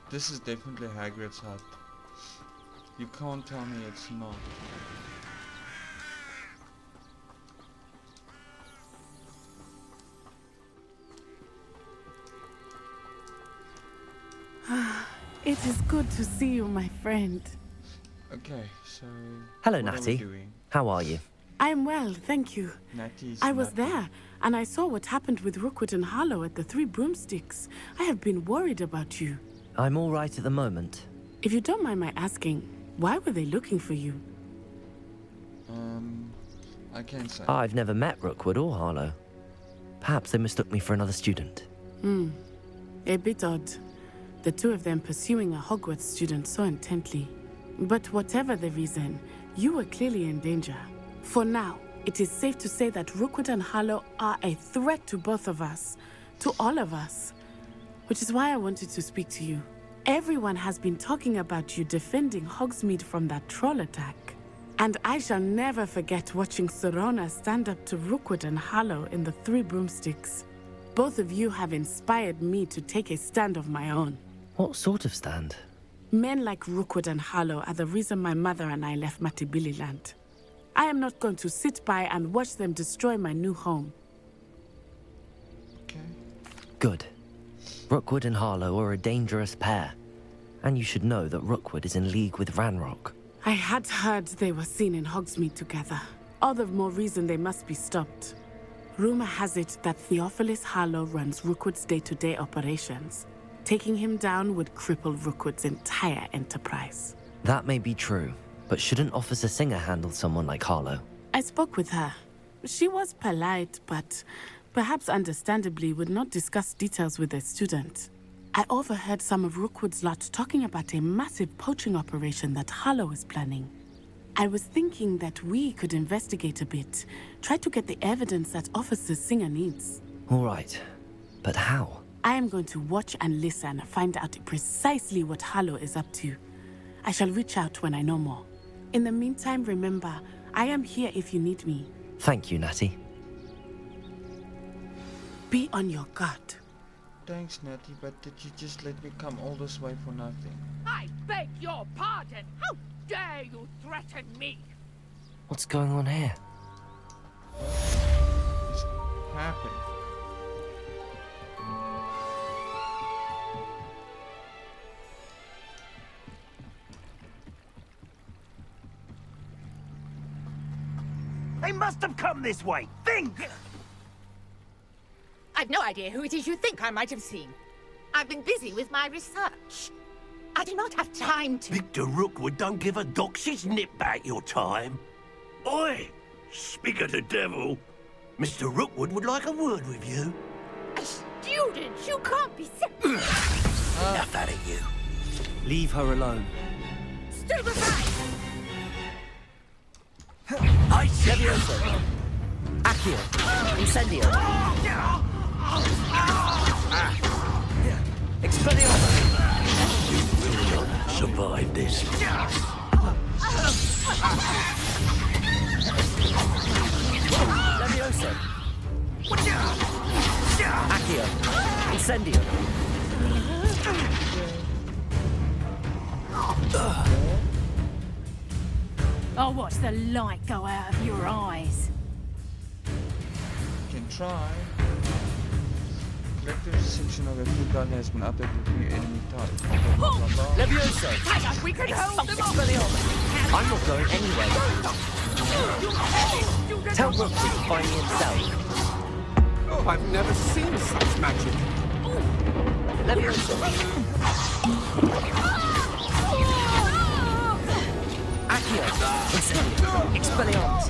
This is definitely Hagrid's hut. You can't tell me it's not. It is good to see you, my friend. Okay, so... Hello, what are we Natty. doing? How are you? I am well, thank you. Natty's I was napping. there, and I saw what happened with Rookwood and Harlow at the Three Broomsticks. I have been worried about you. I'm all right at the moment. If you don't mind my asking, why were they looking for you? I can't say. I've never met Rookwood or Harlow. Perhaps they mistook me for another student. A bit odd. The two of them pursuing a Hogwarts student so intently. But whatever the reason, you were clearly in danger. For now, it is safe to say that Rookwood and Harlow are a threat to both of us. To all of us. Which is why I wanted to speak to you. Everyone has been talking about you defending Hogsmeade from that troll attack. And I shall never forget watching Sorona stand up to Rookwood and Harlow in the Three Broomsticks. Both of you have inspired me to take a stand of my own. What sort of stand? Men like Rookwood and Harlow are the reason my mother and I left Matabeleland. I am not going to sit by and watch them destroy my new home. Okay. Good. Rookwood and Harlow are a dangerous pair. And you should know that Rookwood is in league with Ranrock. I had heard they were seen in Hogsmeade together. All the more reason they must be stopped. Rumor has it that Theophilus Harlow runs Rookwood's day-to-day operations. Taking him down would cripple Rookwood's entire enterprise. That may be true, but shouldn't Officer Singer handle someone like Harlow? I spoke with her. She was polite, but perhaps understandably would not discuss details with a student. I overheard some of Rookwood's lot talking about a massive poaching operation that Harlow is planning. I was thinking that we could investigate a bit, try to get the evidence that Officer Singer needs. All right, but how? I am going to watch and listen, find out precisely what Harlow is up to. I shall reach out when I know more. In the meantime, remember, I am here if you need me. Thank you, Natty. Be on your guard. Thanks, Natty, but did you just let me come all this way for nothing? I beg your pardon! How dare you threaten me? What's going on here? What's happened? They must have come this way. Think! I've no idea who it is you think I might have seen. I've been busy with my research. I do not have time to... Victor Rookwood don't give a doxy's nip back your time. Oi! Speak of the devil. Mr. Rookwood would like a word with you. A student? You can't be so... Enough out of you. Leave her alone. Stupefy! I see you. Levioso! Accio! Incendio! Expelliarmus! You will not survive this. Levioso! Accio! Incendio! I'll watch the light go out of your eyes. Can try. Collective section of a food gun has been updated with new enemy types. Blah, blah, blah, blah. Levioso! Hang on, we can hold them off! Expelliarmus! I'm not going anywhere. Tell Rookwood to find me himself. Oh, I've never seen such magic. Levioso! Accio! Incendio! Expelliarmus!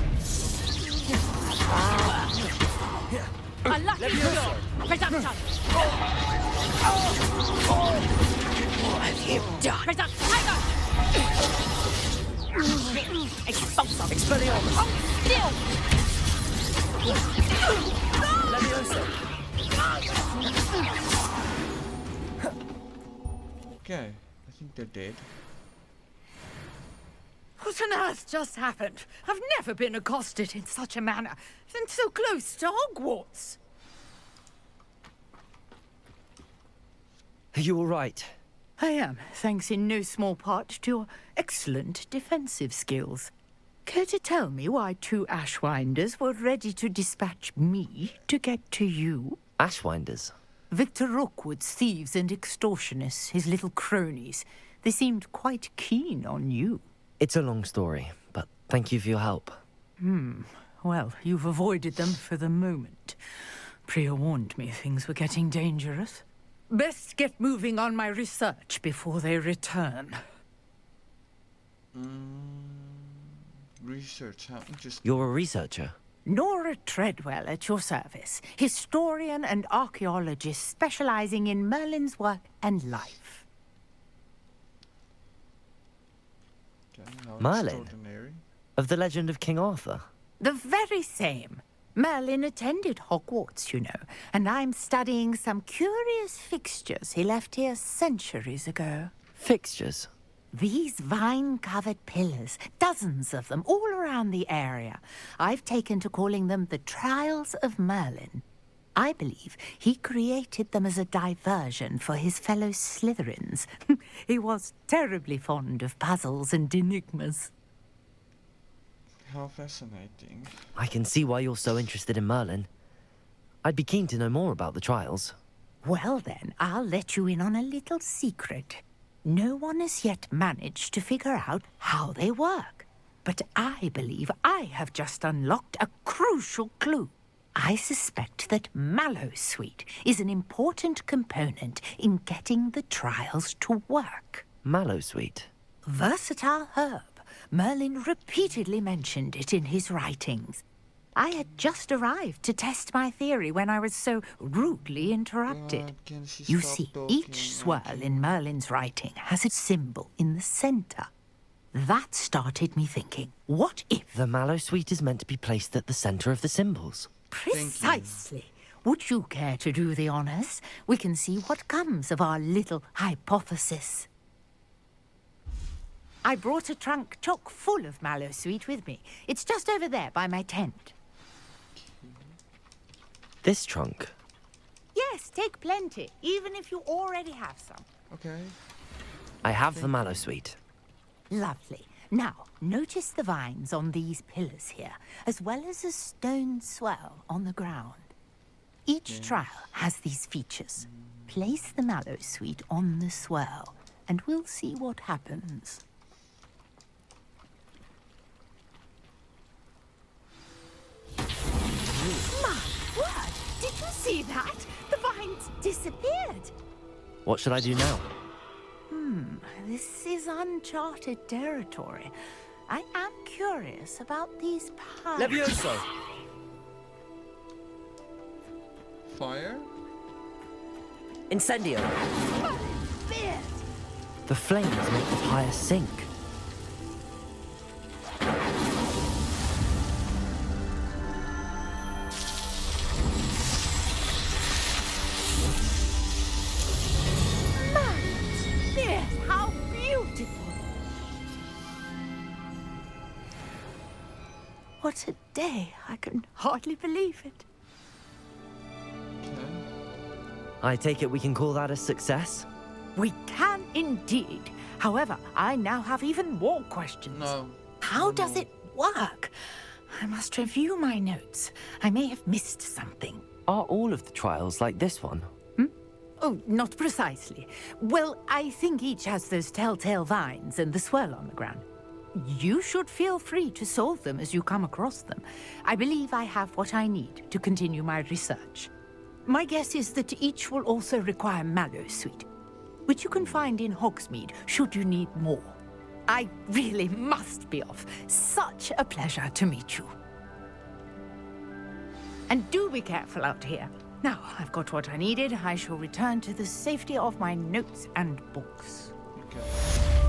A lucky draw! Presumption! What have you done? Presumption! Hang on! Expulsum! Expelliarmus! Still! Levioso! Okay, I think they're dead. What on earth just happened? I've never been accosted in such a manner, and so close to Hogwarts. Are you all right? I am, thanks in no small part to your excellent defensive skills. Care to tell me why 2 Ashwinders were ready to dispatch me to get to you? Ashwinders? Victor Rookwood's thieves and extortionists, his little cronies. They seemed quite keen on you. It's a long story, but thank you for your help. Well, you've avoided them for the moment. Priya warned me things were getting dangerous. Best get moving on my research before they return. Research, how interesting. You're a researcher? Nora Treadwell at your service, historian and archaeologist specializing in Merlin's work and life. Okay, how Merlin? extraordinary. Of the legend of King Arthur? The very same. Merlin attended Hogwarts, you know, and I'm studying some curious fixtures he left here centuries ago. Fixtures? These vine-covered pillars, dozens of them, all around the area. I've taken to calling them the Trials of Merlin. I believe he created them as a diversion for his fellow Slytherins. He was terribly fond of puzzles and enigmas. How fascinating. I can see why you're so interested in Merlin. I'd be keen to know more about the trials. Well then, I'll let you in on a little secret. No one has yet managed to figure out how they work. But I believe I have just unlocked a crucial clue. I suspect that Mallowsweet is an important component in getting the trials to work. Mallowsweet? Versatile herb. Merlin repeatedly mentioned it in his writings. I had just arrived to test my theory when I was so rudely interrupted. Can she You stop see, talking? each swirl in Merlin's writing has a symbol in the center. That started me thinking, what if... The Mallowsweet is meant to be placed at the center of the symbols. Precisely. Would you care to do the honors? We can see what comes of our little hypothesis. I brought a trunk chock full of Mallowsweet with me. It's just over there by my tent. This trunk? Yes, take plenty, even if you already have some. Okay. I have the Mallowsweet. Lovely. Now, notice the vines on these pillars here, as well as a stone swell on the ground. Each trial has these features. Place the Mallowsweet on the swell, and we'll see what happens. My word! Did you see that? The vines disappeared. What should I do now? This is uncharted territory. I am curious about these piles. Levioso! Fire? Incendio! Fierce. The flames make the pyre sink. Fierce. How beautiful. What a day. I can hardly believe it. Okay. I take it we can call that a success? We can indeed. However, I now have even more questions. No. How does it work? I must review my notes. I may have missed something. Are all of the trials like this one? Oh, not precisely. Well, I think each has those telltale vines and the swirl on the ground. You should feel free to solve them as you come across them. I believe I have what I need to continue my research. My guess is that each will also require Mallowsweet, which you can find in Hogsmeade should you need more. I really must be off. Such a pleasure to meet you. And do be careful out here. Now, I've got what I needed. I shall return to the safety of my notes and books. Okay.